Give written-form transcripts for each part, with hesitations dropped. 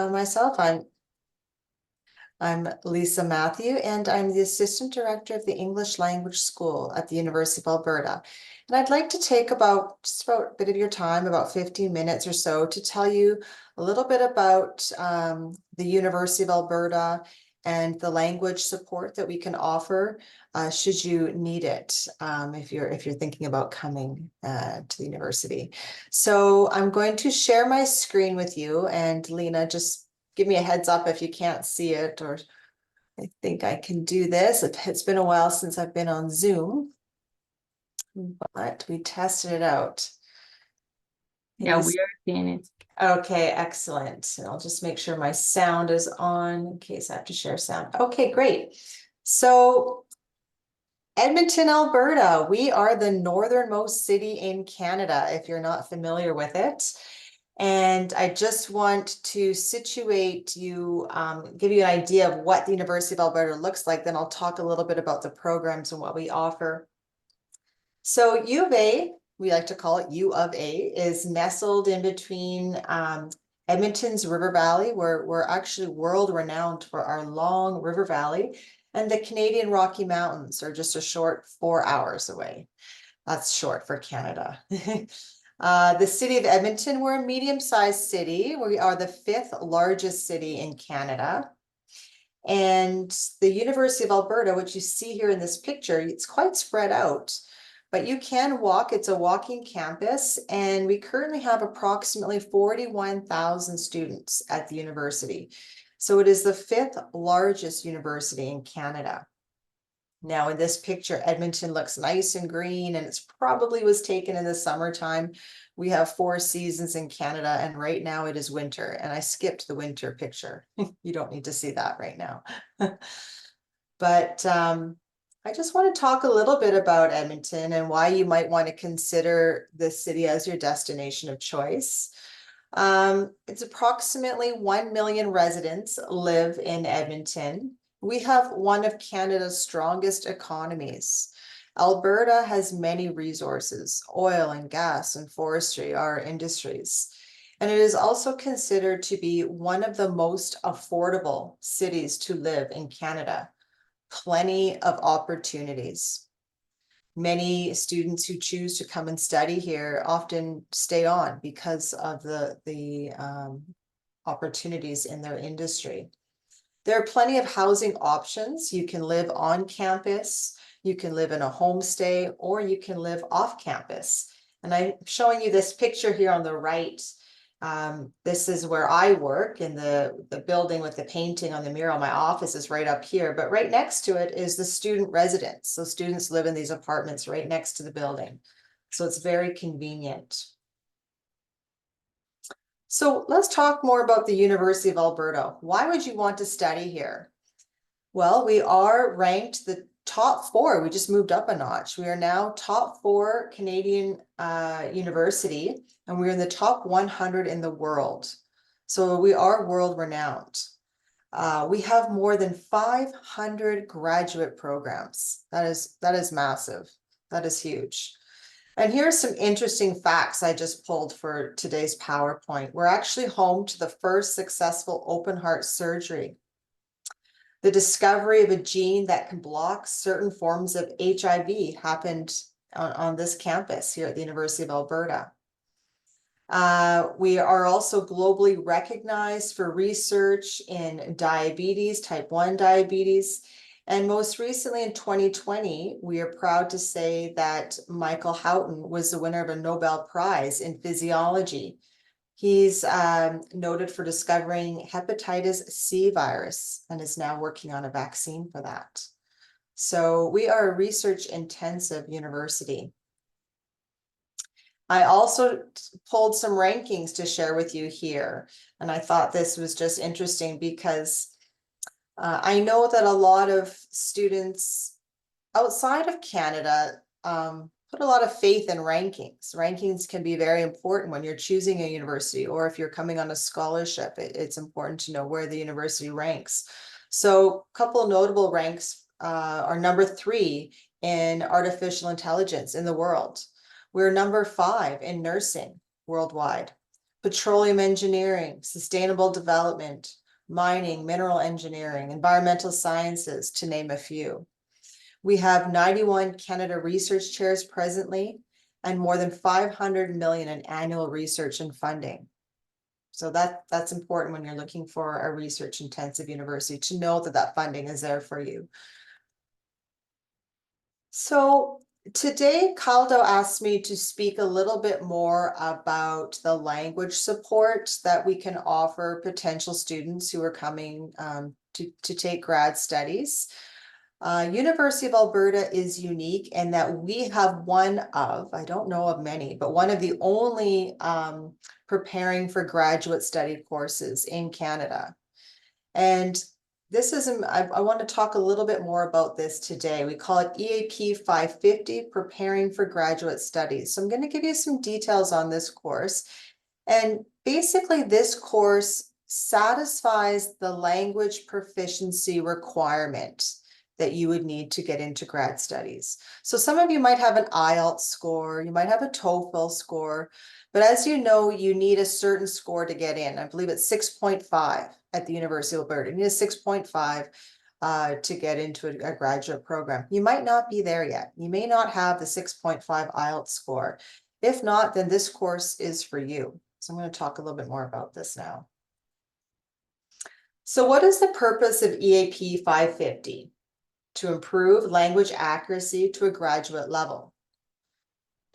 myself. I'm Lisa Matthew, and I'm the Assistant Director of the English Language School at the University of Alberta. And I'd like to take just about a bit of your time, about 15 minutes or so, to tell you a little bit about the University of Alberta and the language support that we can offer should you need it if you're thinking about coming to the university. So I'm going to share my screen with you, and Lena, just give me a heads up if you can't see it, or I think I can do this. It's been a while since I've been on Zoom, but we tested it out. Yeah, we are seeing it. Okay, excellent. And I'll just make sure my sound is on in case I have to share sound. Okay, great. So Edmonton, Alberta, we are the northernmost city in Canada, if you're not familiar with it. And I just want to situate you, give you an idea of what the University of Alberta looks like. Then I'll talk a little bit about the programs and what we offer. So U of A, we like to call it U of A, is nestled in between Edmonton's River Valley, where we're actually world renowned for our long river valley, and the Canadian Rocky Mountains are just a short 4 hours away. That's short for Canada. The city of Edmonton, we're a medium-sized city. We are the 5th largest city in Canada. And the University of Alberta, which you see here in this picture, it's quite spread out, but you can walk. It's a walking campus, and we currently have approximately 41,000 students at the university. So it is the 5th largest university in Canada. Now in this picture, Edmonton looks nice and green, and it's probably was taken in the summertime. We have 4 seasons in Canada, and right now it is winter, and I skipped the winter picture. You don't need to see that right now. But I just want to talk a little bit about Edmonton and why you might want to consider this city as your destination of choice. It's approximately 1 million residents live in Edmonton. We have one of Canada's strongest economies. Alberta has many resources. Oil and gas and forestry are industries. And it is also considered to be one of the most affordable cities to live in Canada. Plenty of opportunities. Many students who choose to come and study here often stay on because of the opportunities in their industry. There are plenty of housing options. You can live on campus, you can live in a homestay, or you can live off campus. And I'm showing you this picture here on the right. This is where I work, in the building with the painting on the mural. My office is right up here, but right next to it is the student residence. So students live in these apartments right next to the building. So it's very convenient. So let's talk more about the University of Alberta. Why would you want to study here? Well, we are ranked the top 4. We just moved up a notch. We are now top 4 Canadian university, and we're in the top 100 in the world. So we are world renowned. We have more than 500 graduate programs. That is massive. That is huge. And here are some interesting facts I just pulled for today's PowerPoint. We're actually home to the first successful open heart surgery. The discovery of a gene that can block certain forms of HIV happened on this campus here at the University of Alberta. We are also globally recognized for research in diabetes, type 1 diabetes. And most recently in 2020, we are proud to say that Michael Houghton was the winner of a Nobel Prize in physiology. He's noted for discovering hepatitis C virus and is now working on a vaccine for that. So we are a research-intensive university. I also pulled some rankings to share with you here, and I thought this was just interesting because I know that a lot of students outside of Canada put a lot of faith in rankings. Rankings can be very important when you're choosing a university, or if you're coming on a scholarship, it's important to know where the university ranks. So a couple of notable ranks are number 3 in artificial intelligence in the world. We're number 5 in nursing worldwide. petroleum engineering, sustainable development, mining, mineral engineering, environmental sciences, to name a few. We have 91 Canada Research Chairs presently, and more than 500 million in annual research and funding. So that's important when you're looking for a research intensive university, to know that that funding is there for you. So today, Caldo asked me to speak a little bit more about the language support that we can offer potential students who are coming to take grad studies. University of Alberta is unique in that we have one of, I don't know of many, but one of the only preparing for graduate study courses in Canada. And this is, I want to talk a little bit more about this today. We call it EAP 550, Preparing for Graduate Studies. So I'm going to give you some details on this course. And basically this course satisfies the language proficiency requirement that you would need to get into grad studies. So some of you might have an IELTS score, you might have a TOEFL score, but as you know, you need a certain score to get in. I believe it's 6.5 at the University of Alberta. You need a 6.5 to get into a graduate program. You might not be there yet. You may not have the 6.5 IELTS score. If not, then this course is for you. So I'm going to talk a little bit more about this now. So what is the purpose of EAP 550? To improve language accuracy to a graduate level,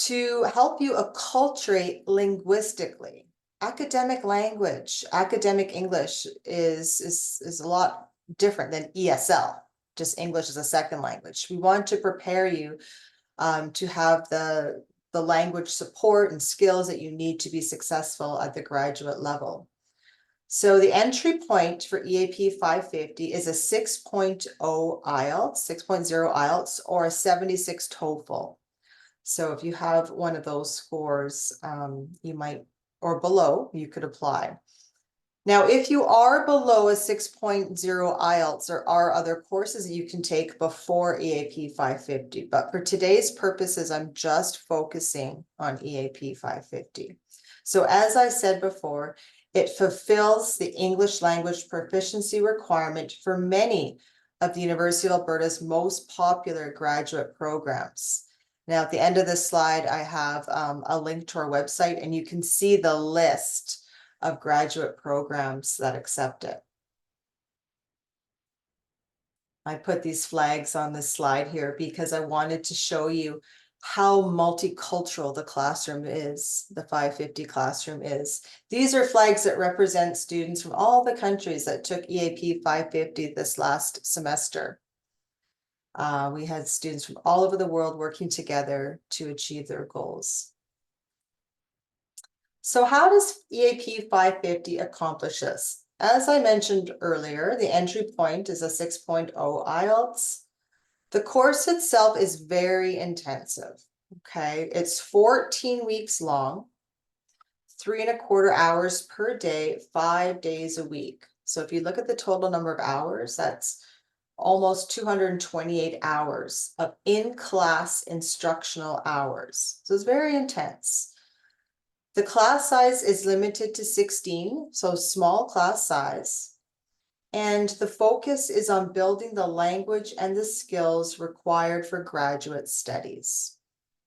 to help you acculturate linguistically. Academic language, academic English is a lot different than ESL, just English as a second language. We want to prepare you to have the language support and skills that you need to be successful at the graduate level. So the entry point for EAP 550 is a 6.0 IELTS, 6.0 IELTS, or a 76 TOEFL. So if you have one of those scores, you might, or below, you could apply. Now, if you are below a 6.0 IELTS, there are other courses that you can take before EAP 550. But for today's purposes, I'm just focusing on EAP 550. So as I said before, it fulfills the English language proficiency requirement for many of the University of Alberta's most popular graduate programs. Now, at the end of this slide, I have a link to our website, and you can see the list of graduate programs that accept it. I put these flags on this slide here because I wanted to show you how multicultural the classroom is, the 550 classroom is. These are flags that represent students from all the countries that took EAP 550 this last semester. We had students from all over the world working together to achieve their goals. So how does EAP 550 accomplish this? As I mentioned earlier, the entry point is a 6.0 IELTS. The course itself is very intensive, okay? It's 14 weeks long, 3¼ hours per day, 5 days a week. So if you look at the total number of hours, that's almost 228 hours of in-class instructional hours. So it's very intense. The class size is limited to 16, so small class size. And the focus is on building the language and the skills required for graduate studies.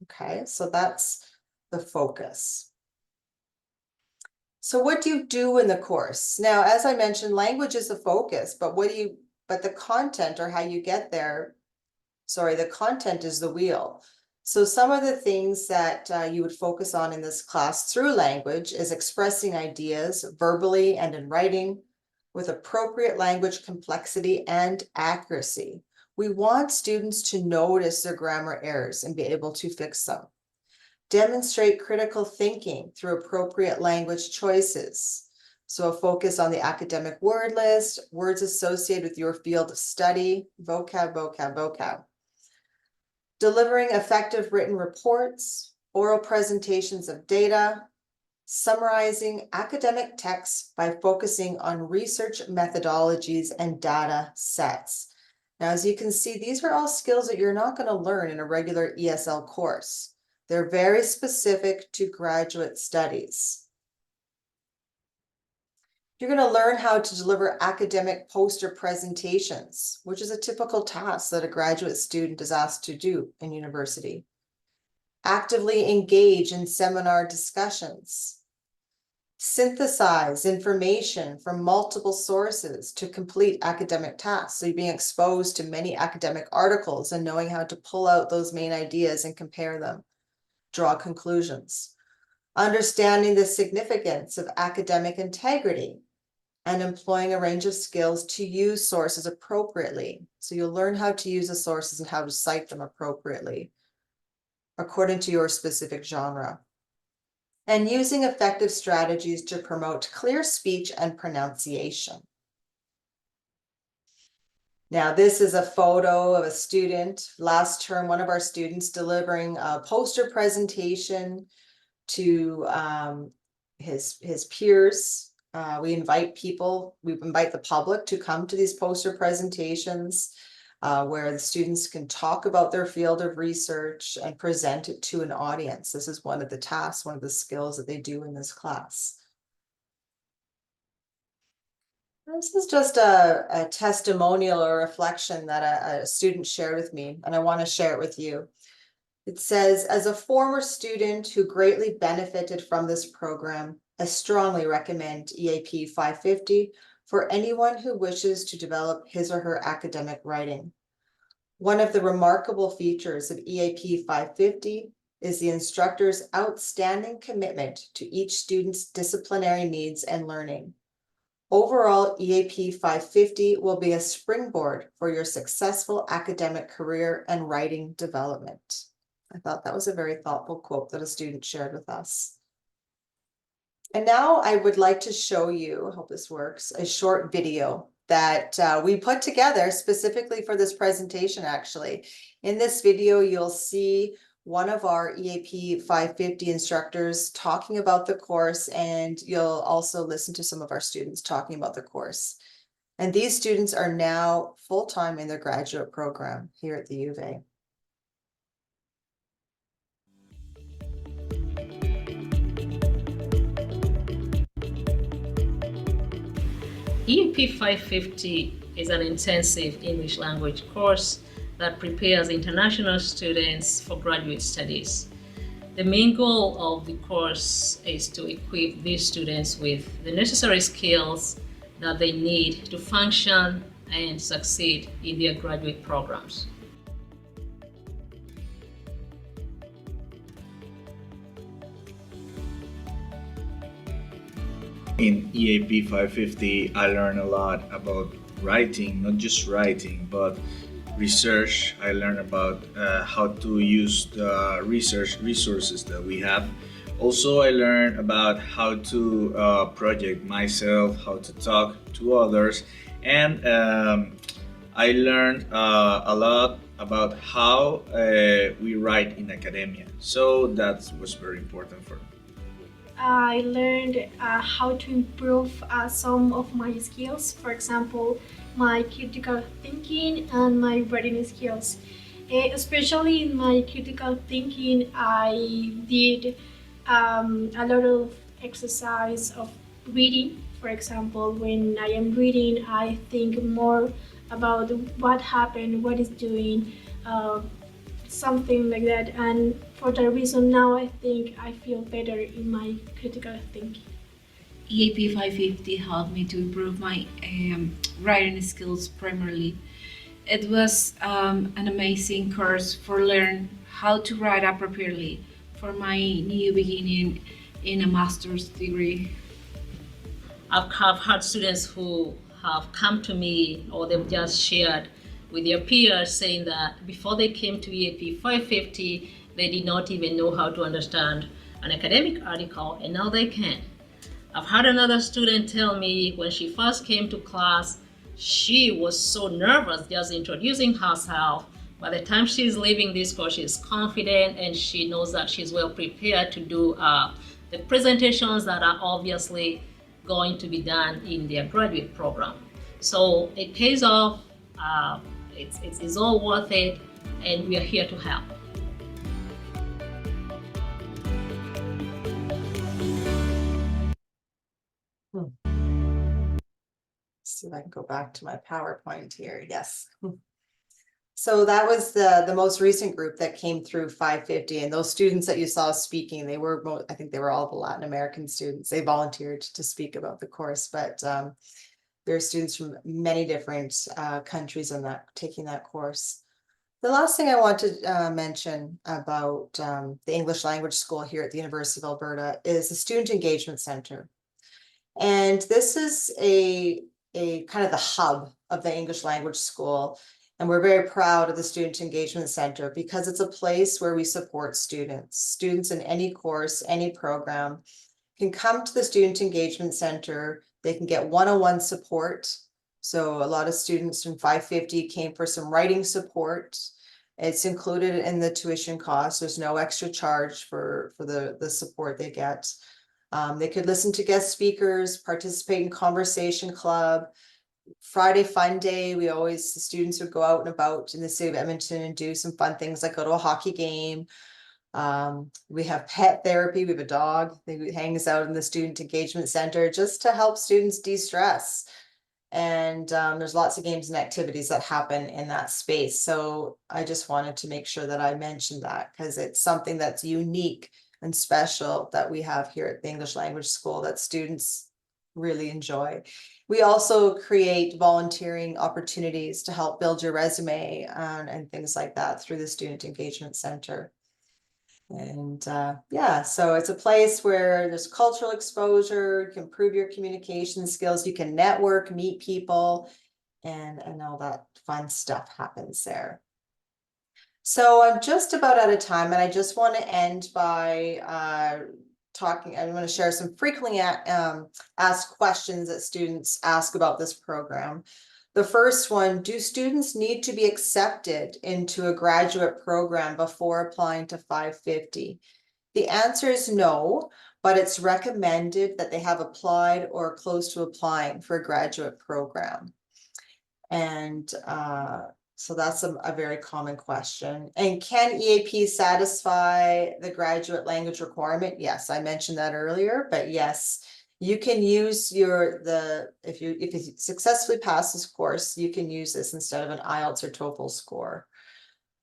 Okay, so that's the focus. So what do you do in the course? Now, as I mentioned, language is the focus, but the content, or how you get there, the content is the wheel. So some of the things that you would focus on in this class through language is expressing ideas verbally and in writing, with appropriate language complexity and accuracy. We want students to notice their grammar errors and be able to fix them. Demonstrate critical thinking through appropriate language choices. So a focus on the academic word list, words associated with your field of study, vocab. Delivering effective written reports, oral presentations of data, summarizing academic texts by focusing on research methodologies and data sets. Now, as you can see, these are all skills that you're not going to learn in a regular ESL course. They're very specific to graduate studies. You're going to learn how to deliver academic poster presentations, which is a typical task that a graduate student is asked to do in university. Actively engage in seminar discussions. Synthesize information from multiple sources to complete academic tasks. So you're being exposed to many academic articles and knowing how to pull out those main ideas and compare them, draw conclusions. Understanding the significance of academic integrity and employing a range of skills to use sources appropriately. So you'll learn how to use the sources and how to cite them appropriately according to your specific genre. And using effective strategies to promote clear speech and pronunciation. Now, this is a photo of a student, last term, one of our students delivering a poster presentation to his peers. We invite the public to come to these poster presentations where the students can talk about their field of research and present it to an audience. This is one of the tasks, one of the skills that they do in this class. This is just a testimonial or reflection that a student shared with me, and I want to share it with you. It says, as a former student who greatly benefited from this program, I strongly recommend EAP 550 for anyone who wishes to develop his or her academic writing. One of the remarkable features of EAP 550 is the instructor's outstanding commitment to each student's disciplinary needs and learning. Overall, EAP 550 will be a springboard for your successful academic career and writing development. I thought that was a very thoughtful quote that a student shared with us. And now I would like to show you, I hope this works, a short video that we put together specifically for this presentation, actually. In this video, you'll see one of our EAP 550 instructors talking about the course, and you'll also listen to some of our students talking about the course. And these students are now full-time in their graduate program here at the U of A. EAP 550 is an intensive English language course that prepares international students for graduate studies. The main goal of the course is to equip these students with the necessary skills that they need to function and succeed in their graduate programs. In EAP 550, I learned a lot about writing, not just writing, but research. I learned about how to use the research resources that we have. Also, I learned about how to project myself, how to talk to others, and I learned a lot about how we write in academia. So that was very important for me. I learned how to improve some of my skills, for example, my critical thinking and my writing skills. Especially in my critical thinking, I did a lot of exercise of reading. For example, when I am reading, I think more about what happened, what is doing, something like that, and for that reason now I think I feel better in my critical thinking. EAP 550 helped me to improve my writing skills primarily. It was an amazing course for learn how to write appropriately for my new beginning in a master's degree. I've had students who have come to me or they've just shared with their peers saying that before they came to EAP 550, they did not even know how to understand an academic article, and now they can. I've had another student tell me when she first came to class, she was so nervous just introducing herself. By the time she's leaving this course, she's confident and she knows that she's well prepared to do the presentations that are obviously going to be done in their graduate program. So it pays off. It's all worth it, and we are here to help. see if I can go back to my PowerPoint here. Yes. So that was the most recent group that came through 550, and those students that you saw speaking, they were I think they were all the Latin American students. They volunteered to speak about the course, but there are students from many different countries in that taking that course. The last thing I want to mention about the English language school here at the University of Alberta is the Student Engagement Center. And this is a kind of the hub of the English language school. And we're very proud of the Student Engagement Center because it's a place where we support students. Students in any course, any program can come to the Student Engagement Center. They can get one-on-one support. So a lot of students from 550 came for some writing support. It's included in the tuition cost. There's no extra charge for the support they get. They could listen to guest speakers, participate in conversation club. Friday fun day, the students would go out and about in the city of Edmonton and do some fun things like go to a hockey game. We have pet therapy. We have a dog that hangs out in the Student Engagement Center just to help students de-stress. And there's lots of games and activities that happen in that space. So I just wanted to make sure that I mentioned that because it's something that's unique and special that we have here at the English Language School that students really enjoy. We also create volunteering opportunities to help build your resume and things like that through the Student Engagement Center. And yeah, so it's a place where there's cultural exposure, you can improve your communication skills, you can network, meet people, and all that fun stuff happens there. So I'm just about out of time, and I just want to end by I'm going to share some frequently asked questions that students ask about this program. The first one, do students need to be accepted into a graduate program before applying to 550? The answer is no, but it's recommended that they have applied or close to applying for a graduate program. And so that's a very common question. And can EAP satisfy the graduate language requirement? Yes, I mentioned that earlier, but yes, you can use if you successfully pass this course, you can use this instead of an IELTS or TOEFL score.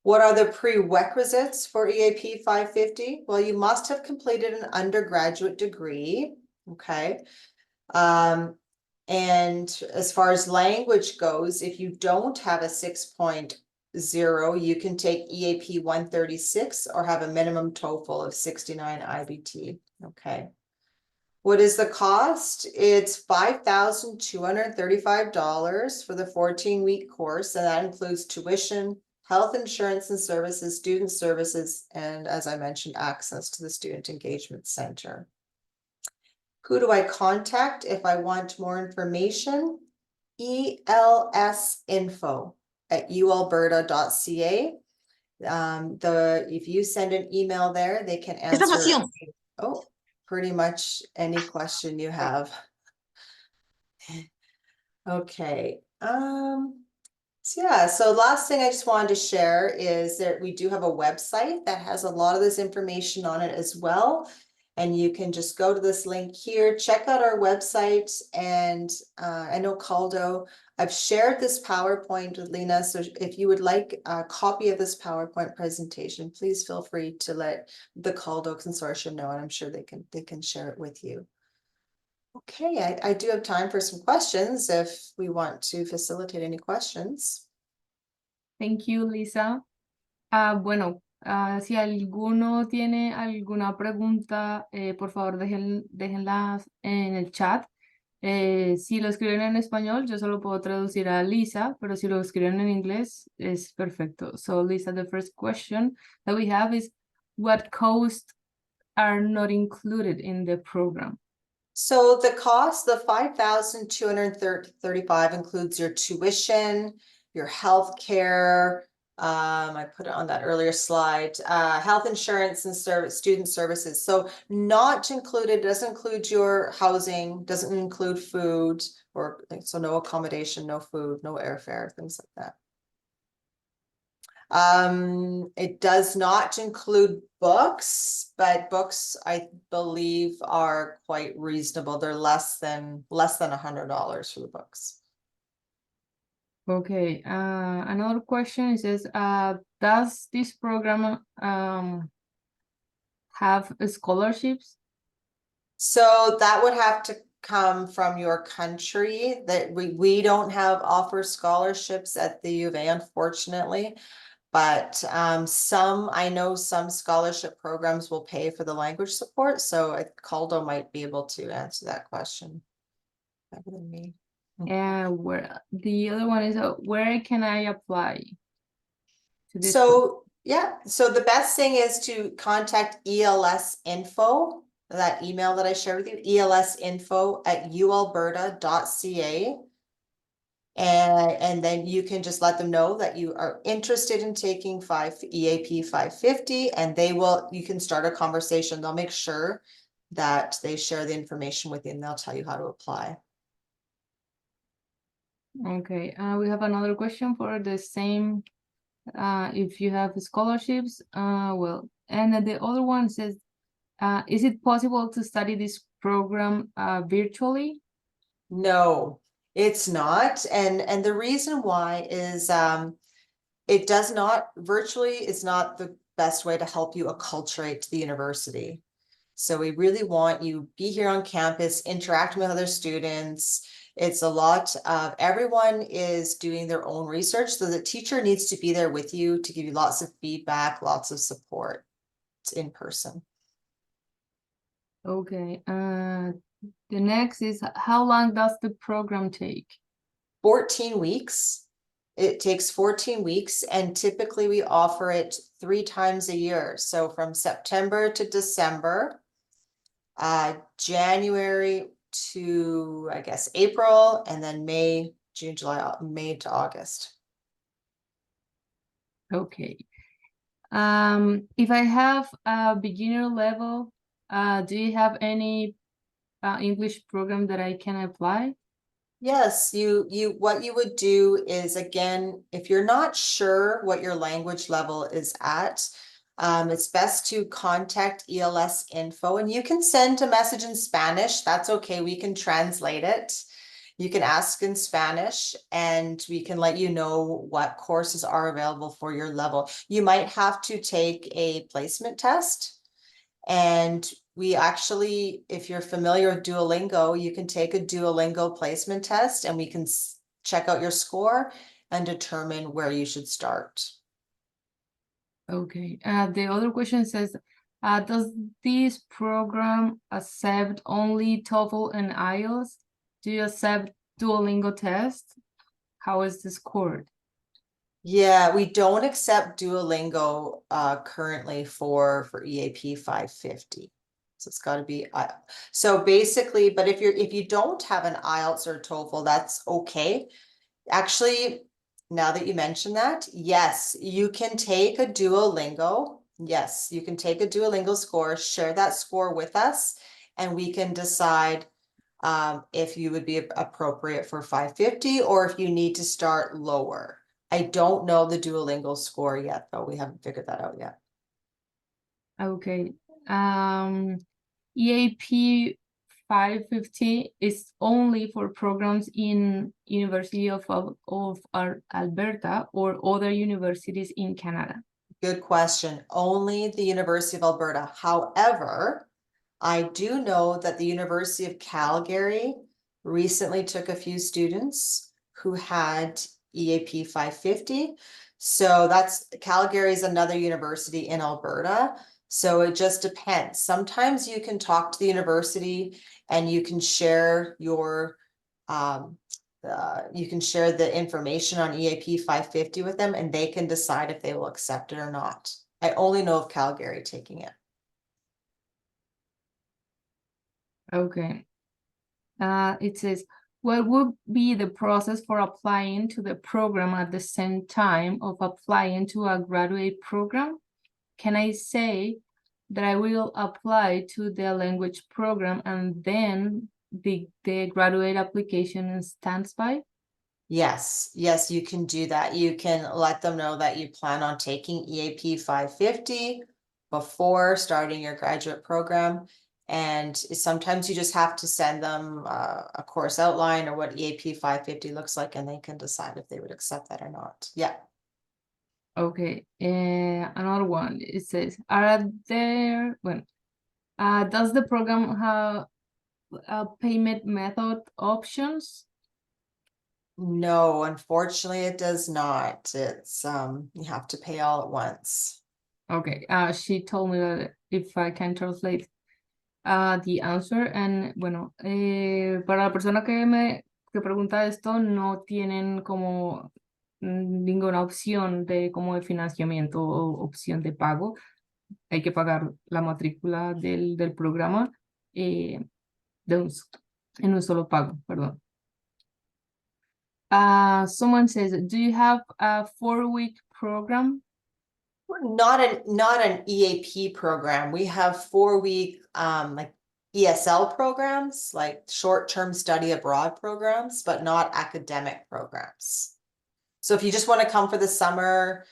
What are the prerequisites for EAP 550? Well, you must have completed an undergraduate degree, okay? And as far as language goes, if you don't have a 6.0, you can take EAP 136 or have a minimum TOEFL of 69 IBT, okay? What is the cost? It's $5,235 for the 14-week course, and that includes tuition, health insurance and services, student services, and as I mentioned, access to the Student Engagement Center. Who do I contact if I want more information? elsinfo@ualberta.ca. If you send an email there, they can answer pretty much any question you have. Okay. So last thing I just wanted to share is that we do have a website that has a lot of this information on it as well. And you can just go to this link here, check out our website. And I know Caldo, I've shared this PowerPoint with Lena. So if you would like a copy of this PowerPoint presentation, please feel free to let the Caldo Consortium know, and I'm sure they can share it with you. Okay, I do have time for some questions if we want to facilitate any questions. Thank you, Lisa. Bueno, si alguno tiene alguna pregunta, por favor déjenlas en el chat. Si lo escriben en español, yo solo puedo traducir a Lisa, pero si lo escriben en inglés, es perfecto. So Lisa, the first question that we have is, what costs are not included in the program? So the cost, the $5,235 includes your tuition, your health care, I put it on that earlier slide, health insurance and student services. So not included, doesn't include your housing, doesn't include food, so no accommodation, no food, no airfare, things like that. It does not include books, but books I believe are quite reasonable. They're less than $100 for the books. Okay, another question says, does this program have scholarships? So that would have to come from your country, that we don't have offer scholarships at the U of A, unfortunately. But I know some scholarship programs will pay for the language support, so Caldo might be able to answer that question better than me. And where the other one is, where can I apply to this? So, yeah, so the best thing is to contact ELS Info, that email that I shared with you, elsinfo@ualberta.ca. And then you can just let them know that you are interested in taking EAP 550, and you can start a conversation. They'll make sure that they share the information with you and they'll tell you how to apply. Okay, we have another question for the same, if you have scholarships, well, and then the other one says, is it possible to study this program virtually? No, it's not. And the reason why is it does not, virtually is not the best way to help you acculturate to the university. So we really want you be here on campus, interacting with other students. It's a lot of, everyone is doing their own research, so the teacher needs to be there with you to give you lots of feedback, lots of support. It's in person. Okay, the next is, how long does the program take? 14 weeks. It takes 14 weeks, and typically we offer it 3 times a year. So from September to December, January to, I guess, April, and then May, June, July, May to August. Okay. If I have a beginner level, do you have any English program that I can apply? Yes, what you would do is, again, if you're not sure what your language level is at, it's best to contact ELS Info, and you can send a message in Spanish. That's okay. We can translate it. You can ask in Spanish and we can let you know what courses are available for your level. You might have to take a placement test. And we actually, if you're familiar with Duolingo, you can take a Duolingo placement test and we can check out your score and determine where you should start. Okay, the other question says, does this program accept only TOEFL and IELTS? Do you accept Duolingo test? How is this scored? Yeah, we don't accept Duolingo currently for EAP 550. So it's got to be so basically, but if you don't have an IELTS or TOEFL, that's okay. Actually, now that you mention that, yes, you can take a Duolingo. Yes, you can take a Duolingo score, share that score with us, and we can decide if you would be appropriate for 550 or if you need to start lower. I don't know the Duolingo score yet, though. We haven't figured that out yet. Okay. EAP 550 is only for programs in University of Alberta or other universities in Canada? Good question. Only the University of Alberta. However, I do know that the University of Calgary recently took a few students who had EAP 550. So Calgary is another university in Alberta. So it just depends. Sometimes you can talk to the university and you can share your you can share the information on EAP 550 with them and they can decide if they will accept it or not. I only know of Calgary taking it. Okay. It says, what would be the process for applying to the program at the same time of applying to a graduate program? Can I say that I will apply to the language program and then the graduate application stands by? Yes, you can do that. You can let them know that you plan on taking EAP 550 before starting your graduate program. And sometimes you just have to send them a course outline or what EAP 550 looks like, and they can decide if they would accept that or not. Yeah. Okay, another one. It says, are there, well, does the program have payment method options? No, unfortunately, it does not. It's you have to pay all at once. Okay, she told me that if I can translate the answer, and bueno, para la persona que pregunta esto, no tienen como ninguna opción de como de financiamiento o opción de pago. Hay que pagar la matrícula del programa en un solo pago, perdón. Someone says, do you have a 4-week program? Not an EAP program. We have 4-week like ESL programs, like short-term study abroad programs, but not academic programs. So if you just want to come for the summer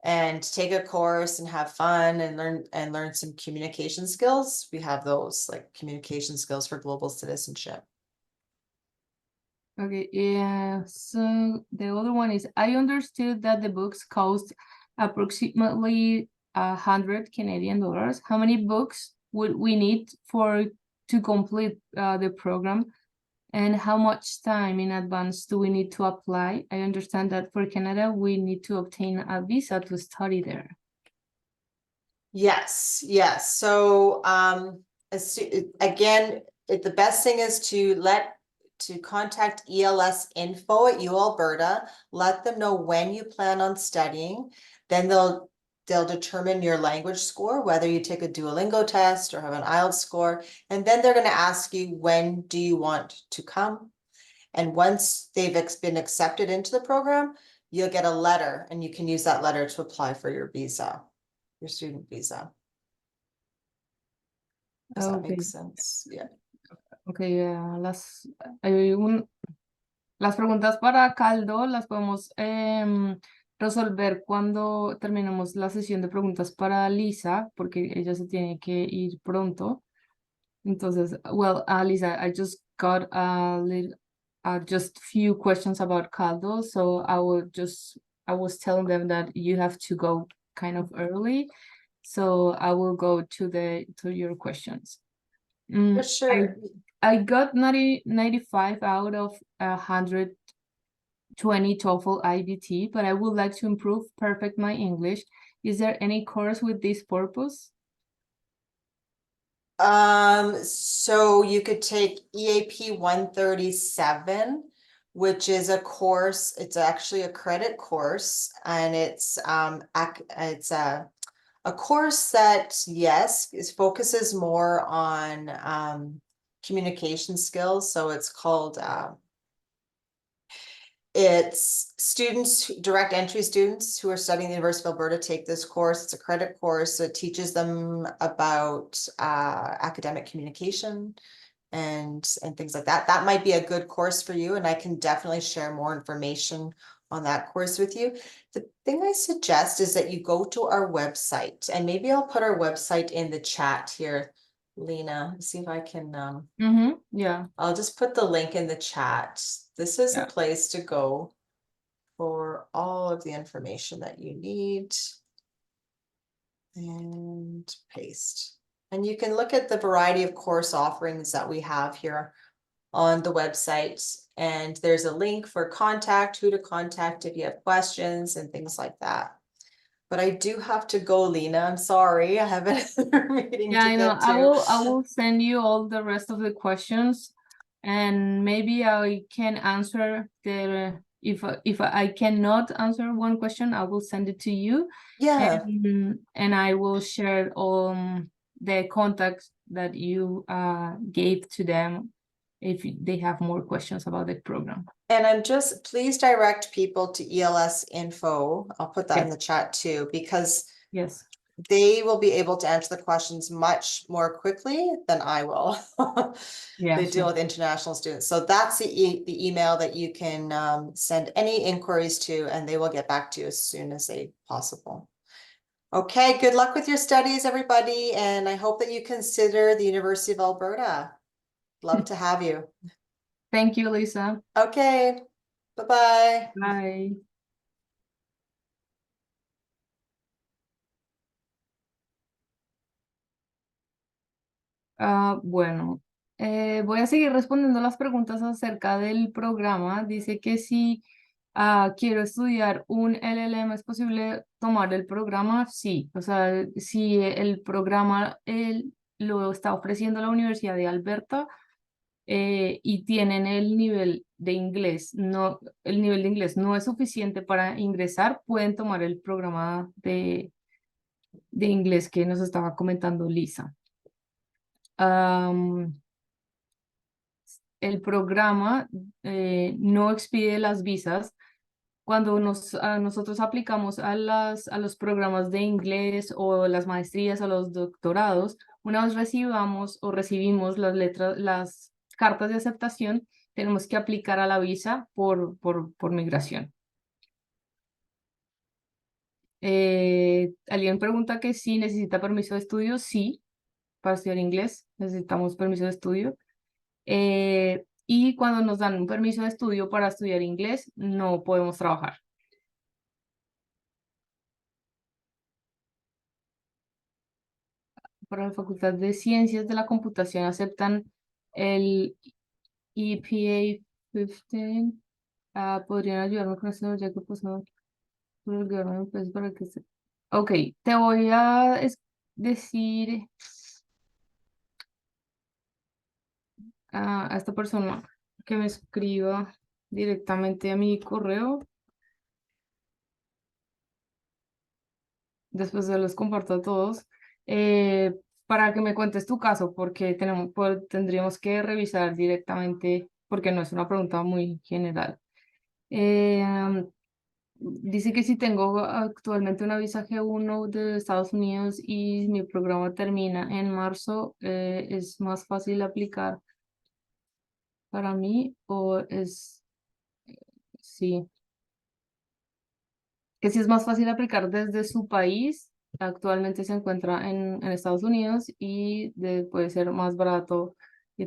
and take a course and have fun and learn some communication skills, we have those, like communication skills for global citizenship. Okay, yeah, so the other one is, I understood that the books cost approximately 100 Canadian dollars. How many books would we need to complete the program? And how much time in advance do we need to apply? I understand that for Canada, we need to obtain a visa to study there. Yes, yes. So again, the best thing is to contact ELS info at U Alberta, let them know when you plan on studying, then they'll determine your language score, whether you take a Duolingo test or have an IELTS score, and then they're going to ask you, when do you want to come? And once they've been accepted into the program, you'll get a letter, and you can use that letter to apply for your visa, your student visa. Does that make sense? Yeah. Okay, las preguntas para Caldo las podemos resolver cuando terminemos la sesión de preguntas para Lisa, porque ella se tiene que ir pronto. Entonces, well, Lisa, I just got just few questions about Caldo, so I was telling them that you have to go kind of early, so I will go to your questions. For sure. I got 95 out of 120 TOEFL IBT, but I would like to improve, perfect my English. Is there any course with this purpose? So you could take EAP 137, which is a course. It's actually a credit course, and it's a course that, yes, focuses more on communication skills. So it's called it's students, direct entry students who are studying the University of Alberta take this course. It's a credit course. So it teaches them about academic communication and things like that. That might be a good course for you, and I can definitely share more information on that course with you. The thing I suggest is that you go to our website, and maybe I'll put our website in the chat here, Lena. See if I can Yeah. I'll just put the link in the chat. This is Yeah. a place to go for all of the information that you need. And paste. And you can look at the variety of course offerings that we have here on the website. And there's a link for contact, who to contact if you have questions and things like that. But I do have to go, Lena. I'm sorry. I have another meeting Yeah, to I know. get to. I will send you all the rest of the questions, and maybe I can answer if I cannot answer one question, I will send it to you. Yeah. And I will share the contacts that you gave to them if they have more questions about the program. And I'm just, please direct people to ELS info. I'll put that in the chat too, because Yes. they will be able to answer the questions much more quickly than I will. Yeah, They deal with international students. So that's the email that you can send any inquiries to, and they will get back to you as soon as they possible. Okay, good luck with your studies, everybody, and I hope that you consider the University of Alberta. Love to have you. Thank you, Lisa. Okay, bye-bye. Bye. Bueno, voy a seguir respondiendo las preguntas acerca del programa. Dice que si quiero estudiar un LLM, ¿es posible tomar el programa? Sí, o sea, si el programa lo está ofreciendo la Universidad de Alberta y tienen el nivel de inglés, el nivel de inglés no es suficiente para ingresar, pueden tomar el programa de inglés que nos estaba comentando Lisa. El programa no expide las visas. Cuando nosotros aplicamos a los programas de inglés o las maestrías o los doctorados, una vez recibimos las cartas de aceptación, tenemos que aplicar a la visa por migración. Alguien pregunta que si necesita permiso de estudio. Sí, para estudiar inglés necesitamos permiso de estudio. Y cuando nos dan un permiso de estudio para estudiar inglés, no podemos trabajar. Para la Facultad de Ciencias de la Computación aceptan el EPA 15. ¿Podrían ayudarme con esto? Ya que pues no, pues, para que se... Ok, te voy a decir a esta persona que me escriba directamente a mi correo. Después se los comparto a todos, para que me cuentes tu caso, porque tendríamos que revisar directamente, porque no es una pregunta muy general. Dice que si tengo actualmente una visa G1 de Estados Unidos y mi programa termina en marzo, ¿es más fácil aplicar para mí o sí? Que si es más fácil aplicar desde su país, actualmente se encuentra en Estados Unidos y puede ser más barato y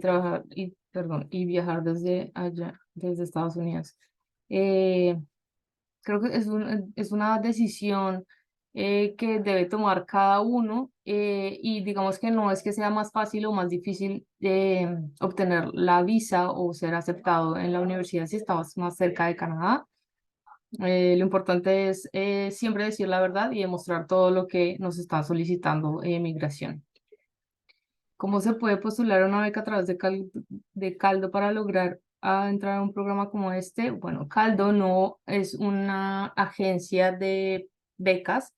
viajar desde allá, desde Estados Unidos. Creo que es una decisión que debe tomar cada uno, y digamos que no es que sea más fácil o más difícil obtener la visa o ser aceptado en la universidad si estamos más cerca de Canadá. Lo importante es siempre decir la verdad y demostrar todo lo que nos está solicitando migración. ¿Cómo se puede postular una beca a través de Caldo para lograr entrar a un programa como este? Bueno, Caldo no es una agencia de becas.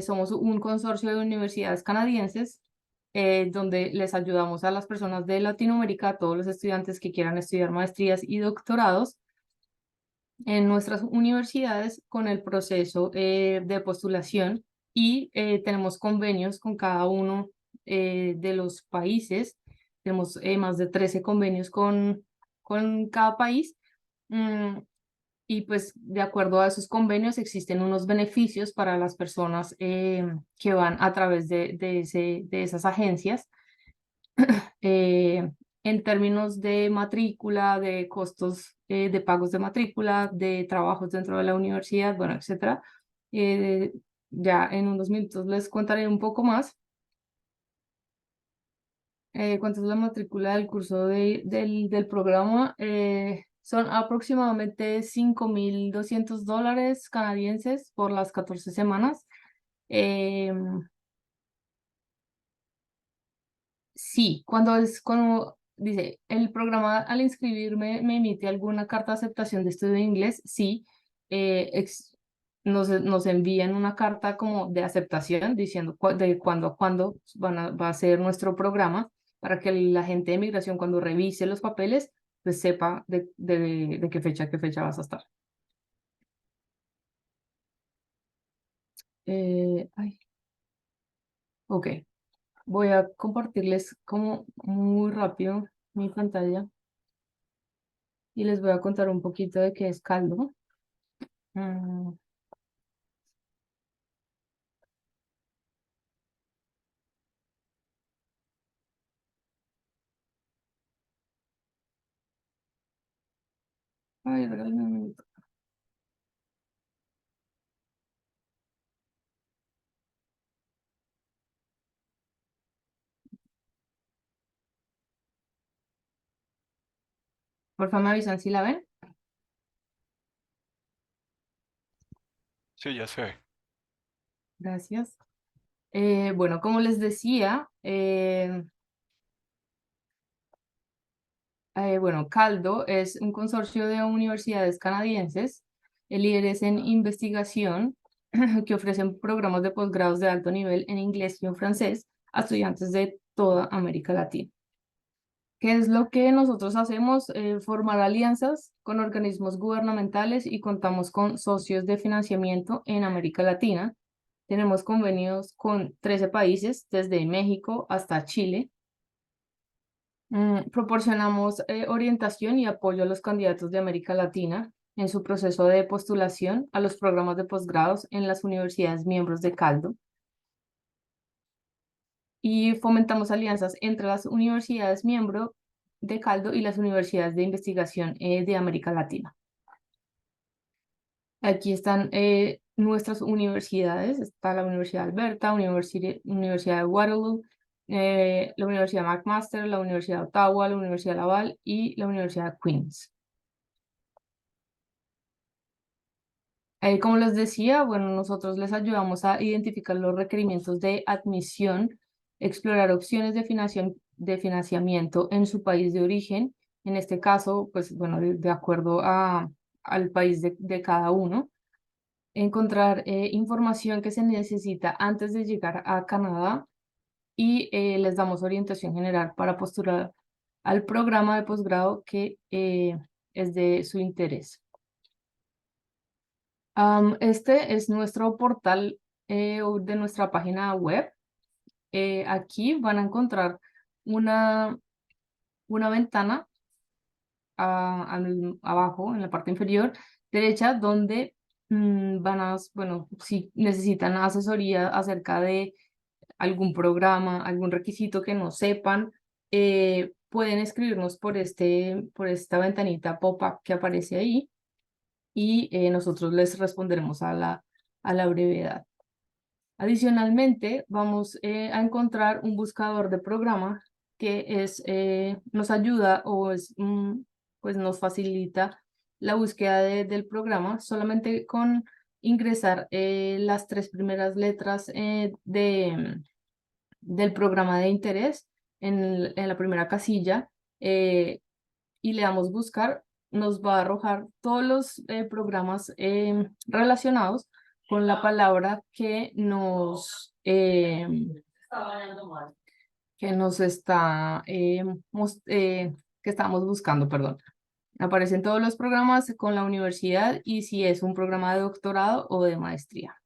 Somos un consorcio de universidades canadienses donde les ayudamos a las personas de Latinoamérica, a todos los estudiantes que quieran estudiar maestrías y doctorados en nuestras universidades con el proceso de postulación, y tenemos convenios con cada uno de los países. Tenemos más de 13 convenios con cada país. Y pues de acuerdo a esos convenios existen unos beneficios para las personas que van a través de esas agencias. eh, en términos de matrícula, de costos de pagos de matrícula, de trabajos dentro de la universidad, bueno, etcétera. Ya en unos minutos les contaré un poco más. ¿Cuánto es la matrícula del curso del programa? Son aproximadamente $5,200 canadienses por las 14 semanas. Sí, cuando dice, el programa al inscribirme me emite alguna carta de aceptación de estudio de inglés. Sí, nos envían una carta como de aceptación diciendo de cuándo a cuándo va a ser nuestro programa, para que la gente de migración cuando revise los papeles pues sepa de qué fecha vas a estar. Ay, ok, voy a compartirles como muy rápido mi pantalla y les voy a contar un poquito de qué es Caldo. Mm, Ay, regálame un minuto. Por favor, me avisan si la ven. Sí, ya sé. Gracias. Bueno, como les decía, bueno, Caldo es un consorcio de universidades canadienses, líderes en investigación que ofrecen programas de posgrados de alto nivel en inglés y en francés a estudiantes de toda América Latina. ¿Qué es lo que nosotros hacemos? Formar alianzas con organismos gubernamentales y contamos con socios de financiamiento en América Latina. Tenemos convenios con 13 países, desde México hasta Chile. Proporcionamos orientación y apoyo a los candidatos de América Latina en su proceso de postulación a los programas de posgrados en las universidades miembros de Caldo. Y fomentamos alianzas entre las universidades miembro de Caldo y las universidades de investigación de América Latina. Aquí están nuestras universidades. Está la Universidad de Alberta, Universidad de Waterloo, la Universidad McMaster, la Universidad de Ottawa, la Universidad Laval y la Universidad de Queens. Como les decía, bueno, nosotros les ayudamos a identificar los requerimientos de admisión, explorar opciones de financiamiento en su país de origen, en este caso, pues bueno, de acuerdo al país de cada uno, encontrar información que se necesita antes de llegar a Canadá y les damos orientación general para postular al programa de posgrado que es de su interés. Este es nuestro portal de nuestra página web. Aquí van a encontrar una ventana abajo, en la parte inferior derecha, donde bueno, si necesitan asesoría acerca de algún programa, algún requisito que no sepan, pueden escribirnos por esta ventanita pop-up que aparece ahí y nosotros les responderemos a la brevedad. Adicionalmente, vamos a encontrar un buscador de programa que nos ayuda o pues nos facilita la búsqueda del programa solamente con ingresar las 3 primeras letras del programa de interés en la primera casilla y le damos buscar, nos va a arrojar todos los programas relacionados con la palabra que nos está que estamos buscando, perdón. Aparecen todos los programas con la universidad y si es un programa de doctorado o de maestría.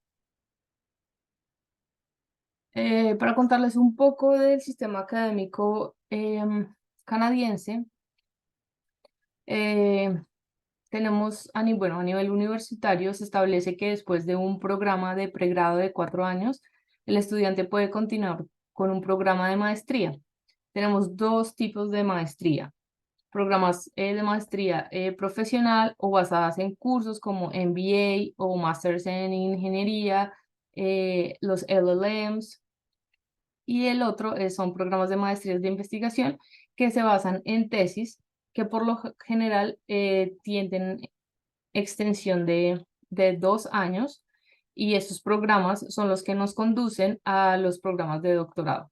Para contarles un poco del sistema académico canadiense, tenemos a nivel universitario, se establece que después de un programa de pregrado de 4 años, el estudiante puede continuar con un programa de maestría. Tenemos 2 tipos de maestría: programas de maestría profesional o basadas en cursos como MBA o Masters en Ingeniería, los LLMs, y el otro son programas de maestrías de investigación que se basan en tesis que por lo general tienen extensión de 2 años, y estos programas son los que nos conducen a los programas de doctorado.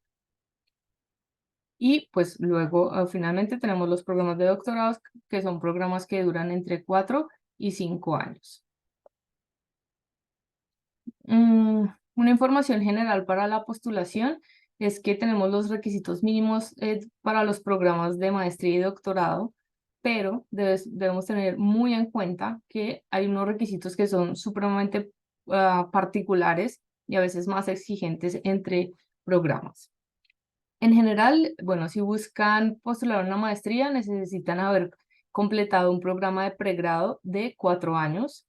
Y pues luego finalmente tenemos los programas de doctorado, que son programas que duran entre 4 y 5 años. Una información general para la postulación es que tenemos los requisitos mínimos para los programas de maestría y doctorado, pero debemos tener muy en cuenta que hay unos requisitos que son supremamente particulares y a veces más exigentes entre programas. En general, bueno, si buscan postular una maestría, necesitan haber completado un programa de pregrado de 4 años.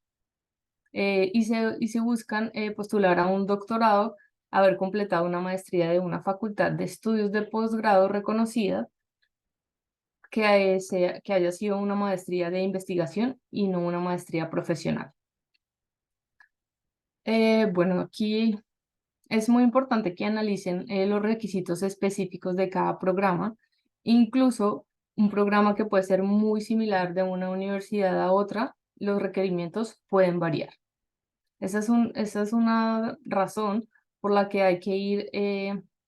Y si buscan postular a un doctorado, haber completado una maestría de una facultad de estudios de posgrado reconocida que haya sido una maestría de investigación y no una maestría profesional. Bueno, aquí es muy importante que analicen los requisitos específicos de cada programa, incluso un programa que puede ser muy similar de una universidad a otra, los requerimientos pueden variar. Esa es una razón por la que hay que ir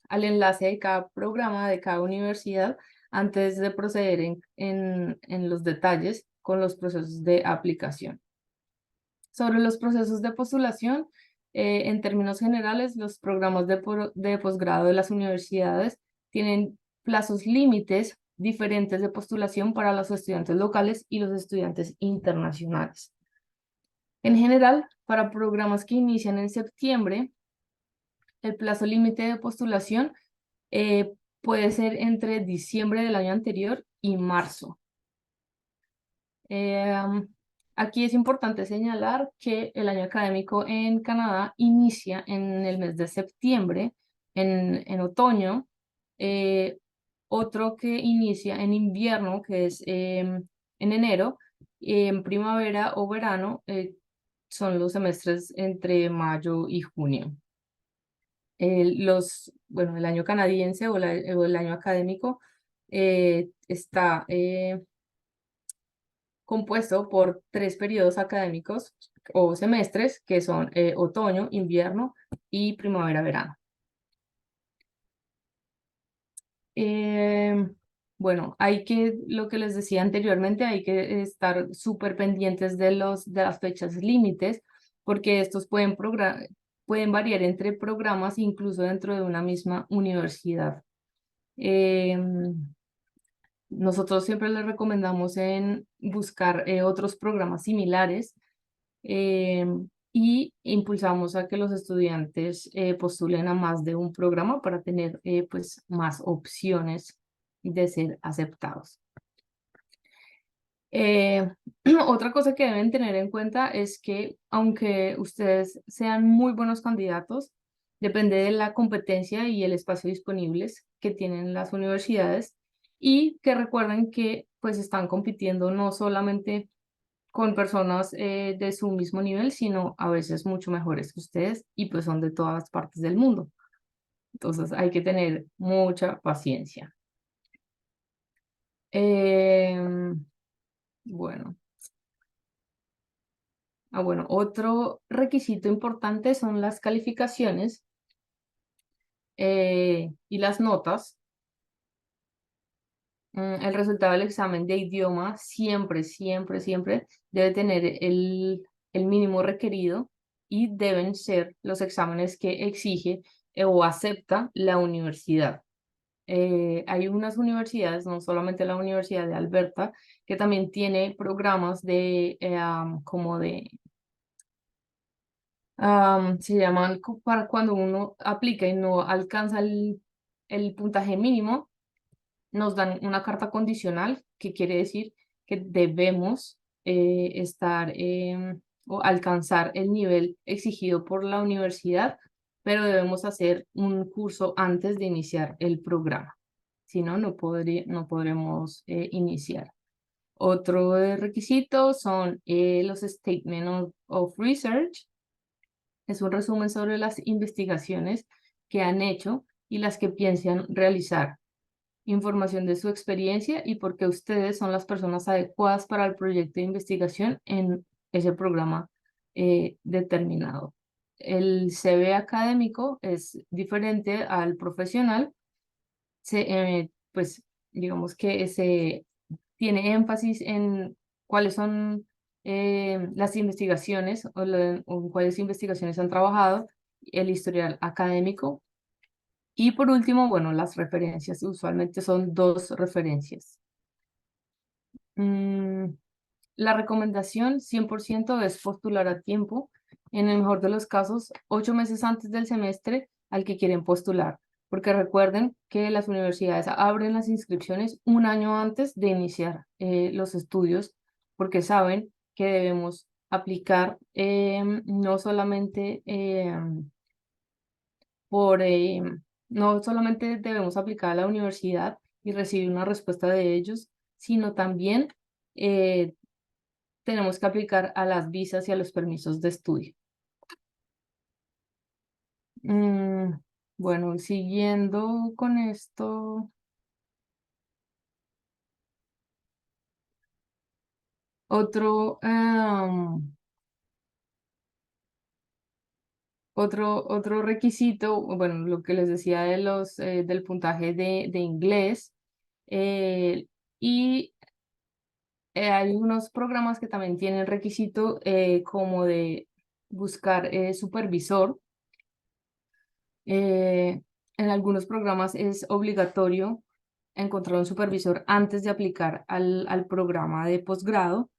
al enlace de cada programa, de cada universidad, antes de proceder en los detalles con los procesos de aplicación. Sobre los procesos de postulación, en términos generales, los programas de posgrado de las universidades tienen plazos límites diferentes de postulación para los estudiantes locales y los estudiantes internacionales. En general, para programas que inician en septiembre, el plazo límite de postulación puede ser entre diciembre del año anterior y marzo. Aquí es importante señalar que el año académico en Canadá inicia en el mes de septiembre, en otoño, otro que inicia en invierno, que es en enero, en primavera o verano, son los semestres entre mayo y junio. Bueno, el año canadiense o el año académico está compuesto por 3 periodos académicos o semestres, que son otoño, invierno y primavera-verano. Bueno, lo que les decía anteriormente, hay que estar súper pendientes de las fechas límites, porque estos pueden variar entre programas, incluso dentro de una misma universidad. Nosotros siempre les recomendamos en buscar otros programas similares y impulsamos a que los estudiantes postulen a más de un programa para tener pues más opciones de ser aceptados. Otra cosa que deben tener en cuenta es que aunque ustedes sean muy buenos candidatos, depende de la competencia y el espacio disponibles que tienen las universidades, y que recuerden que pues están compitiendo no solamente con personas de su mismo nivel, sino a veces mucho mejores que ustedes y pues son de todas partes del mundo. Entonces hay que tener mucha paciencia. Bueno. Bueno, otro requisito importante son las calificaciones y las notas. El resultado del examen de idioma siempre, siempre, siempre debe tener el mínimo requerido y deben ser los exámenes que exige o acepta la universidad. Hay unas universidades, no solamente la Universidad de Alberta, que también tiene programas como de se llaman para cuando uno aplica y no alcanza el puntaje mínimo, nos dan una carta condicional, que quiere decir que debemos o alcanzar el nivel exigido por la universidad, pero debemos hacer un curso antes de iniciar el programa. Si no, no podremos iniciar. Otro requisito son los Statement of Research. Es un resumen sobre las investigaciones que han hecho y las que piensan realizar. Información de su experiencia y por qué ustedes son las personas adecuadas para el proyecto de investigación en ese programa determinado. El CV académico es diferente al profesional. Pues digamos que se tiene énfasis en cuáles son las investigaciones o en cuáles investigaciones han trabajado, el historial académico y por último, bueno, las referencias. Usualmente son 2 referencias. La recomendación 100% es postular a tiempo, en el mejor de los casos, 8 meses antes del semestre al que quieren postular, porque recuerden que las universidades abren las inscripciones un año antes de iniciar los estudios, porque saben que debemos aplicar no solamente no solamente debemos aplicar a la universidad y recibir una respuesta de ellos, sino también tenemos que aplicar a las visas y a los permisos de estudio. Bueno, siguiendo con esto, otro, otro requisito, bueno, lo que les decía de del puntaje de inglés, y hay unos programas que también tienen requisito como de buscar supervisor. En algunos programas es obligatorio encontrar un supervisor antes de aplicar al programa de posgrado.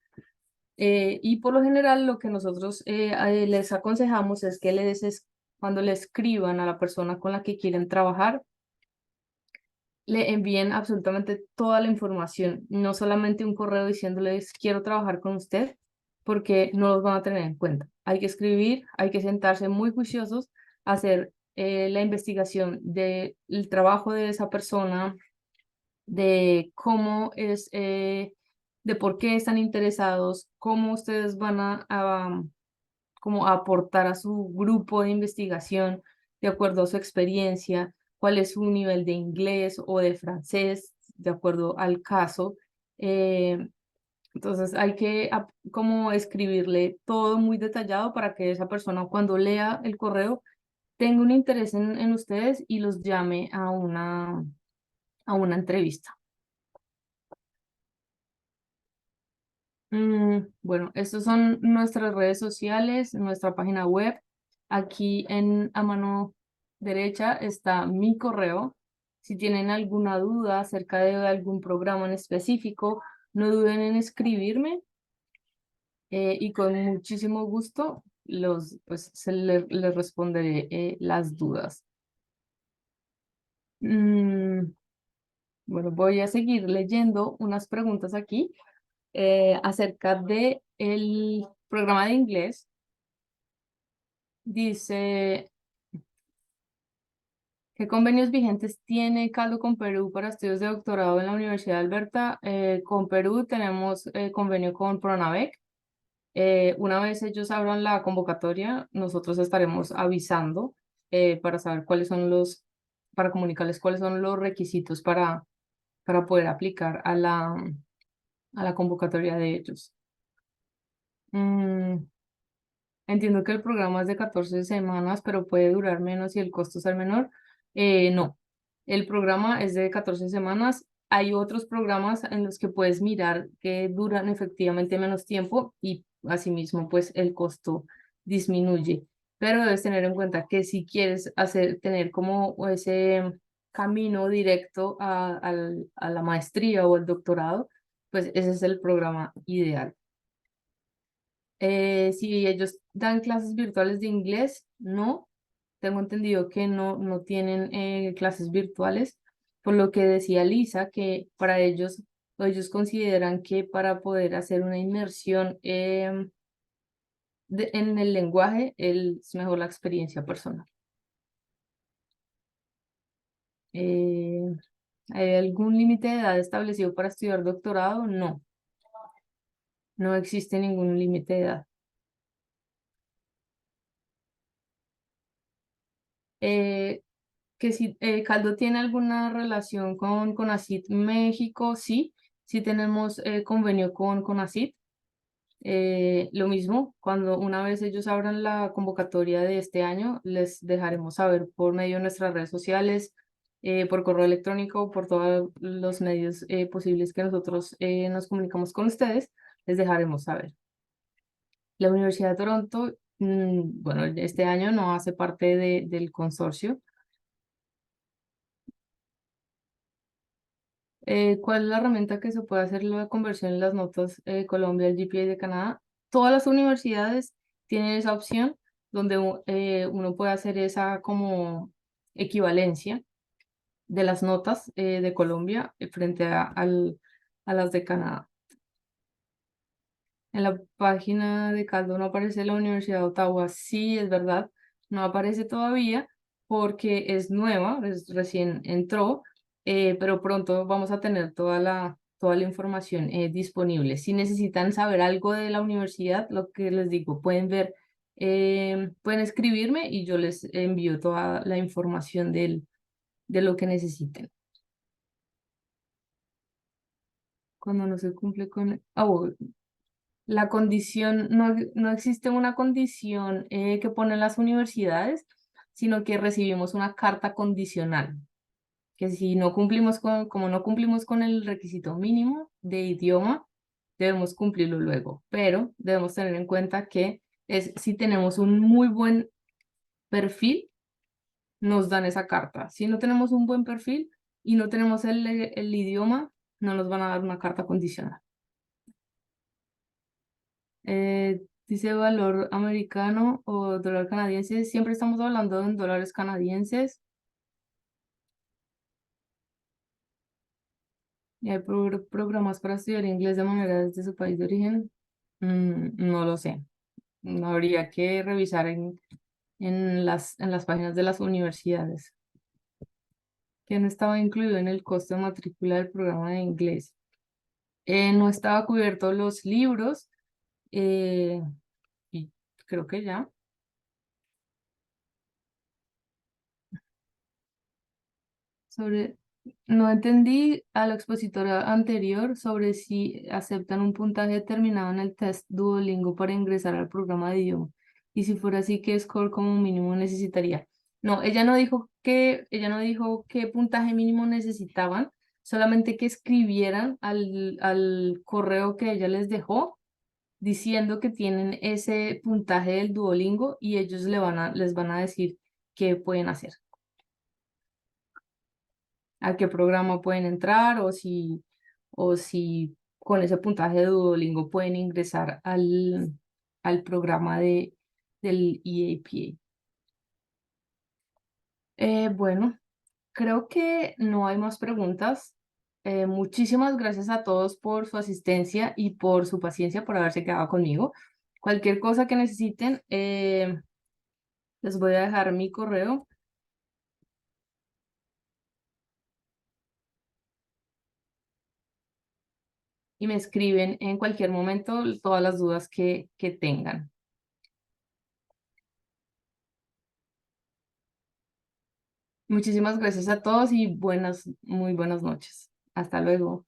Y por lo general lo que nosotros les aconsejamos es que cuando le escriban a la persona con la que quieren trabajar, le envíen absolutamente toda la información, no solamente un correo diciéndoles quiero trabajar con usted, porque no los van a tener en cuenta. Hay que escribir, hay que sentarse muy juiciosos, hacer la investigación del trabajo de esa persona, de cómo es, de por qué están interesados, cómo ustedes van como a aportar a su grupo de investigación de acuerdo a su experiencia, cuál es su nivel de inglés o de francés, de acuerdo al caso. Entonces hay que como escribirle todo muy detallado para que esa persona cuando lea el correo tenga un interés en ustedes y los llame a una entrevista. Bueno, estas son nuestras redes sociales, nuestra página web. Aquí a mano derecha está mi correo. Si tienen alguna duda acerca de algún programa en específico, no duden en escribirme y con muchísimo gusto pues, les responderé las dudas. Bueno, voy a seguir leyendo unas preguntas aquí acerca de el programa de inglés. Dice, ¿qué convenios vigentes tiene Caldo con Perú para estudios de doctorado en la Universidad de Alberta? Con Perú tenemos convenio con Pronavec. Una vez ellos abran la convocatoria, nosotros estaremos avisando para saber para comunicarles cuáles son los requisitos para poder aplicar a la convocatoria de ellos. Entiendo que el programa es de 14 semanas, pero puede durar menos y el costo ser menor. No, el programa es de 14 semanas. Hay otros programas en los que puedes mirar que duran efectivamente menos tiempo y asimismo pues el costo disminuye. Pero debes tener en cuenta que si quieres tener como ese camino directo a la maestría o el doctorado, pues ese es el programa ideal. Si ellos dan clases virtuales de inglés, no. Tengo entendido que no tienen clases virtuales, por lo que decía Lisa, que para ellos consideran que para poder hacer una inmersión en el lenguaje, es mejor la experiencia personal. ¿Hay algún límite de edad establecido para estudiar doctorado? No. No existe ningún límite de edad. Que si Caldo tiene alguna relación con CONACYT México, sí tenemos convenio con CONACYT. Lo mismo, cuando una vez ellos abran la convocatoria de este año, les dejaremos saber por medio de nuestras redes sociales, por correo electrónico, por todos los medios posibles que nosotros nos comunicamos con ustedes, les dejaremos saber. La Universidad de Toronto, bueno, este año no hace parte del consorcio. ¿Cuál es la herramienta que se puede hacer la conversión en las notas Colombia, el GPA de Canadá? Todas las universidades tienen esa opción donde uno puede hacer esa como equivalencia de las notas de Colombia frente a las de Canadá. En la página de Caldo no aparece la Universidad de Ottawa. Sí, es verdad, no aparece todavía porque es nueva, recién entró, pero pronto vamos a tener toda toda la información disponible. Si necesitan saber algo de la universidad, lo que les digo, pueden ver, pueden escribirme y yo les envío toda la información de lo que necesiten. Cuando no se cumple con... la condición, no existe una condición que ponen las universidades, sino que recibimos una carta condicional, que si no cumplimos como no cumplimos con el requisito mínimo de idioma, debemos cumplirlo luego, pero debemos tener en cuenta que si tenemos un muy buen perfil, nos dan esa carta. Si no tenemos un buen perfil y no tenemos el idioma, no nos van a dar una carta condicional. Dice valor americano o dólar canadiense. Siempre estamos hablando en dólares canadienses. ¿Y hay programas para estudiar inglés de manera desde su país de origen? No lo sé. Habría que revisar en las páginas de las universidades. Que no estaba incluido en el costo de matrícula del programa de inglés. No estaba cubierto los libros. Y creo que ya. No entendí a la expositora anterior sobre si aceptan un puntaje determinado en el test Duolingo para ingresar al programa de idioma. Y si fuera así, ¿qué score como mínimo necesitaría? No, ella no dijo qué puntaje mínimo necesitaban, solamente que escribieran al correo que ella les dejó diciendo que tienen ese puntaje del Duolingo y ellos les van a decir qué pueden hacer, a qué programa pueden entrar o si con ese puntaje de Duolingo pueden ingresar al programa del EAP. Bueno, creo que no hay más preguntas. Muchísimas gracias a todos por su asistencia y por su paciencia por haberse quedado conmigo. Cualquier cosa que necesiten, les voy a dejar mi correo. Y me escriben en cualquier momento todas las dudas que tengan. Muchísimas gracias a todos y muy buenas noches. Hasta luego.